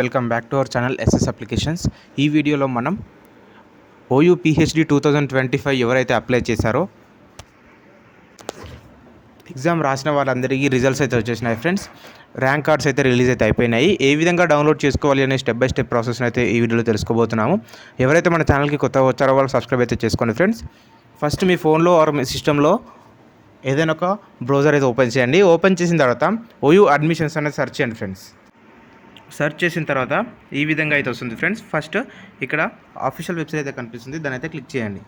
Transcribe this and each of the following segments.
Welcome back to our channel SS applications. ఈ వీడియోలో మనం ఓయూ పీహెచ్డీ 2025 ఎవరైతే అప్లై చేశారో ఎగ్జామ్ రాసిన వాళ్ళందరికీ రిజల్ట్స్ అయితే వచ్చేసినాయి ఫ్రెండ్స్. ర్యాంక్ కార్డ్స్ అయితే రిలీజ్ అయితే అయిపోయినాయి. ఏ విధంగా డౌన్లోడ్ చేసుకోవాలి అనే స్టెప్ బై స్టెప్ ప్రాసెస్ అయితే ఈ వీడియోలో తెలుసుకోబోతున్నాము. ఎవరైతే మన ఛానల్కి కొత్తగా వచ్చారో వాళ్ళు సబ్స్క్రైబ్ అయితే చేసుకోండి ఫ్రెండ్స్. ఫస్ట్ మీ ఫోన్లో ఆర్ మీ సిస్టంలో ఏదైనా ఒక బ్రౌజర్ అయితే ఓపెన్ చేయండి. ఓపెన్ చేసిన తర్వాత ఓయూ అడ్మిషన్స్ అనేది సెర్చ్ చేయండి ఫ్రెండ్స్. సెర్చ్ చేసిన తర్వాత ఈ విధంగా అయితే వస్తుంది ఫ్రెండ్స్. ఫస్ట్ ఇక్కడ ఆఫీషియల్ వెబ్సైట్ అయితే కనిపిస్తుంది, దాని అయితే క్లిక్ చేయండి.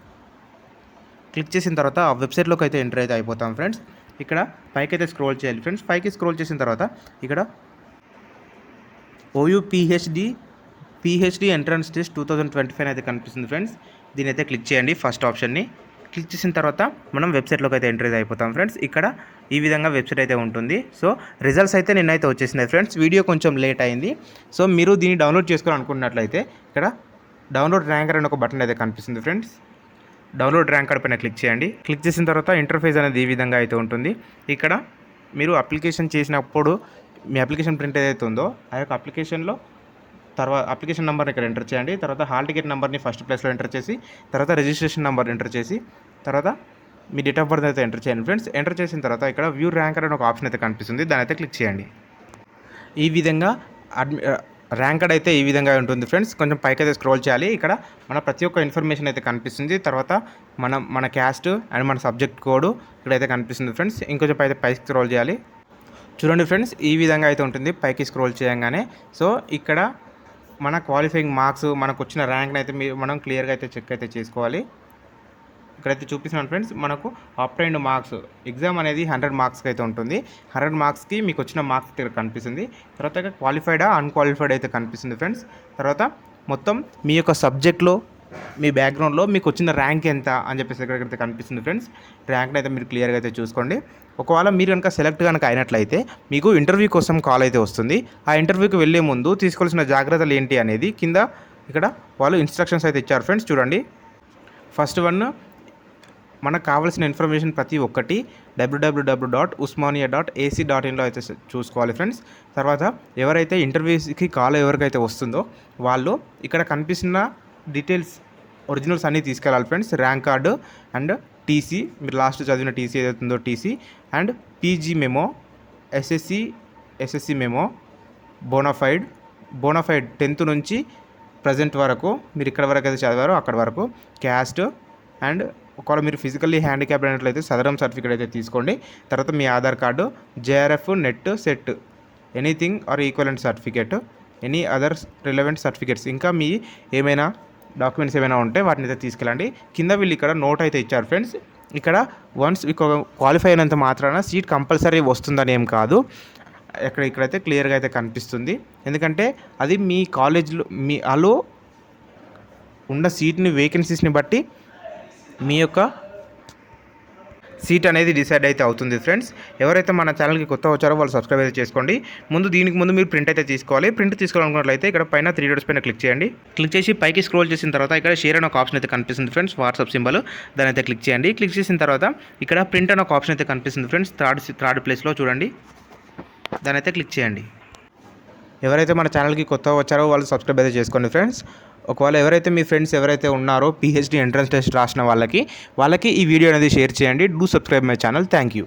క్లిక్ చేసిన తర్వాత ఆ వెబ్సైట్లోకి అయితే ఎంటర్ అయితే అయిపోతాం ఫ్రెండ్స్. ఇక్కడ పైకి అయితే స్క్రోల్ చేయాలి ఫ్రెండ్స్. పైకి స్క్రోల్ చేసిన తర్వాత ఇక్కడ ఓయూ పీహెచ్డీ ఎంట్రన్స్ టెస్ట్ 2025 అయితే కనిపిస్తుంది ఫ్రెండ్స్. దీని అయితే క్లిక్ చేయండి ఫస్ట్ ఆప్షన్ని. క్లిక్ చేసిన తర్వాత మనం వెబ్సైట్లోకి అయితే ఎంటర్ అయితే అయిపోతాం ఫ్రెండ్స్. ఇక్కడ ఈ విధంగా వెబ్సైట్ అయితే ఉంటుంది. సో రిజల్ట్స్ అయితే నిన్నైతే వచ్చేసినాయి ఫ్రెండ్స్. వీడియో కొంచెం లేట్ అయింది. సో మీరు దీన్ని డౌన్లోడ్ చేసుకోవాలనుకున్నట్లయితే ఇక్కడ డౌన్లోడ్ ర్యాంకర్ అని ఒక బటన్ అయితే కనిపిస్తుంది ఫ్రెండ్స్. డౌన్లోడ్ ర్యాంకర్ పైన క్లిక్ చేయండి. క్లిక్ చేసిన తర్వాత ఇంటర్ఫేస్ అనేది ఈ విధంగా అయితే ఉంటుంది. ఇక్కడ మీరు అప్లికేషన్ చేసినప్పుడు మీ అప్లికేషన్ ప్రింట్ ఏదైతే ఉందో ఆ యొక్క అప్లికేషన్లో తర్వాత అప్లికేషన్ నెంబర్ని ఇక్కడ ఎంటర్ చేయండి. తర్వాత హాల్ టికెట్ నెంబర్ని ఫస్ట్ ప్లేస్లో ఎంటర్ చేసి తర్వాత రిజిస్ట్రేషన్ నెంబర్ ఎంటర్ చేసి తర్వాత మీ డేట్ ఆఫ్ బర్త్ అయితే ఎంటర్ చేయండి ఫ్రెండ్స్. ఎంటర్ చేసిన తర్వాత ఇక్కడ వ్యూ ర్యాంకర్ అని ఒక ఆప్షన్ అయితే కనిపిస్తుంది, దాని అయితే క్లిక్ చేయండి. ఈ విధంగా ర్యాంకర్ అయితే ఈ విధంగా ఉంటుంది ఫ్రెండ్స్. కొంచెం పైకి అయితే స్క్రోల్ చేయాలి. ఇక్కడ మన ప్రతి ఒక్క ఇన్ఫర్మేషన్ అయితే కనిపిస్తుంది. తర్వాత మన క్యాస్ట్ అండ్ మన సబ్జెక్ట్ కోడ్ ఇక్కడైతే కనిపిస్తుంది ఫ్రెండ్స్. ఇంకొంచెం పైకి స్క్రోల్ చేయాలి. చూడండి ఫ్రెండ్స్, ఈ విధంగా అయితే ఉంటుంది పైకి స్క్రోల్ చేయగానే. సో ఇక్కడ మన క్వాలిఫైయింగ్ మార్క్స్ మనకు వచ్చిన ర్యాంక్ని అయితే మనం క్లియర్గా అయితే చెక్ అయితే చేసుకోవాలి. ఇక్కడైతే చూపిస్తున్నాను ఫ్రెండ్స్, మనకు అప్ అండ్ మార్క్స్ ఎగ్జామ్ అనేది 100 మార్క్స్కి అయితే ఉంటుంది. 100 మార్క్స్కి మీకు వచ్చిన మార్క్స్ ఇక్కడ కనిపిస్తుంది. తర్వాత క్వాలిఫైడా అన్క్వాలిఫైడ్ అయితే కనిపిస్తుంది ఫ్రెండ్స్. తర్వాత మొత్తం మీ యొక్క సబ్జెక్ట్లో మీ బ్యాక్గ్రౌండ్లో మీకు వచ్చిన ర్యాంక్ ఎంత అని చెప్పేసి ఇక్కడైతే కనిపిస్తుంది ఫ్రెండ్స్. ర్యాంక్ని అయితే మీరు క్లియర్గా అయితే చూసుకోండి. ఒకవేళ మీరు కనుక సెలెక్ట్ కనుక అయినట్లయితే మీకు ఇంటర్వ్యూ కోసం కాల్ అయితే వస్తుంది. ఆ ఇంటర్వ్యూకి వెళ్ళే ముందు తీసుకోవాల్సిన జాగ్రత్తలు ఏంటి అనేది కింద ఇక్కడ వాళ్ళు ఇన్స్ట్రక్షన్స్ అయితే ఇచ్చారు ఫ్రెండ్స్. చూడండి, ఫస్ట్ వన్ మనకు కావాల్సిన ఇన్ఫర్మేషన్ ప్రతి ఒక్కటి www.usmania.ac.in అయితే చూసుకోవాలి ఫ్రెండ్స్. తర్వాత ఎవరైతే ఇంటర్వ్యూస్కి కాల్ ఎవరికైతే వస్తుందో వాళ్ళు ఇక్కడ కనిపిస్తున్న డీటెయిల్స్ ఒరిజినల్స్ అన్నీ తీసుకెళ్ళాలి friends. Rank card and TC, మీరు లాస్ట్ చదివిన టీసీ ఏదైతుందో TC and PG memo, SSC memo, bonafide 10th నుంచి ప్రజెంట్ వరకు మీరు ఇక్కడ వరకు అయితే చదివారో అక్కడ వరకు, క్యాస్ట్ అండ్ ఒకవేళ మీరు ఫిజికల్లీ హ్యాండిక్యాప్ అయినట్లయితే సదరం సర్టిఫికేట్ అయితే తీసుకోండి. తర్వాత మీ Aadhaar card, JRF, NET, SET, anything or equivalent certificate, any other relevant certificates, ఇంకా మీ ఏమైనా డాక్యుమెంట్స్ ఏమైనా ఉంటే వాటిని అయితే తీసుకెళ్ళండి. కింద వీళ్ళు ఇక్కడ నోట్ అయితే ఇచ్చారు ఫ్రెండ్స్. ఇక్కడ వన్స్ క్వాలిఫై అయినంత మాత్రాన సీట్ కంపల్సరీ వస్తుందని ఏం కాదు. ఇక్కడైతే క్లియర్గా అయితే కనిపిస్తుంది. ఎందుకంటే అది మీ కాలేజ్లో మీ అలో ఉన్న సీట్ని వేకెన్సీస్ని బట్టి మీ యొక్క సీట్ అనేది డిసైడ్ అయితే అవుతుంది ఫ్రెండ్స్. ఎవరైతే మన ఛానల్కి కొత్త వచ్చారో వాళ్ళు సబ్స్క్రైబ్ అయితే చేసుకోండి. దీనికి ముందు మీరు ప్రింట్ అయితే తీసుకోవాలి. ప్రింట్ తీసుకోవాలనుకున్నట్లయితే ఇక్కడ పైన 3 డాట్స్ పైన క్లిక్ చేయండి. క్లిక్ చేసి పైకి స్క్రోల్ చేసిన తర్వాత ఇక్కడ షేర్ అనే ఒక ఆప్షన్ అయితే కనిపిస్తుంది ఫ్రెండ్స్, వాట్సాప్ సింబల్, దాని అయితే క్లిక్ చేయండి. క్లిక్ చేసిన తర్వాత ఇక్కడ ప్రింట్ అనే ఒక ఆప్షన్ అయితే కనిపిస్తుంది ఫ్రెండ్స్, థర్డ్ ప్లేస్లో చూడండి, దాని అయితే క్లిక్ చేయండి. ఎవరైతే మన ఛానల్కి కొత్తగా వచ్చారో వాళ్ళు సబ్స్క్రైబ్ అయితే చేసుకోండి ఫ్రెండ్స్. ఒకవేళ ఎవరైతే మీ ఫ్రెండ్స్ ఎవరైతే ఉన్నారో పీహెచ్డీ ఎంట్రన్స్ టెస్ట్ రాసిన వాళ్ళకి ఈ వీడియో అనేది షేర్ చేయండి. Do subscribe my channel. Thank you.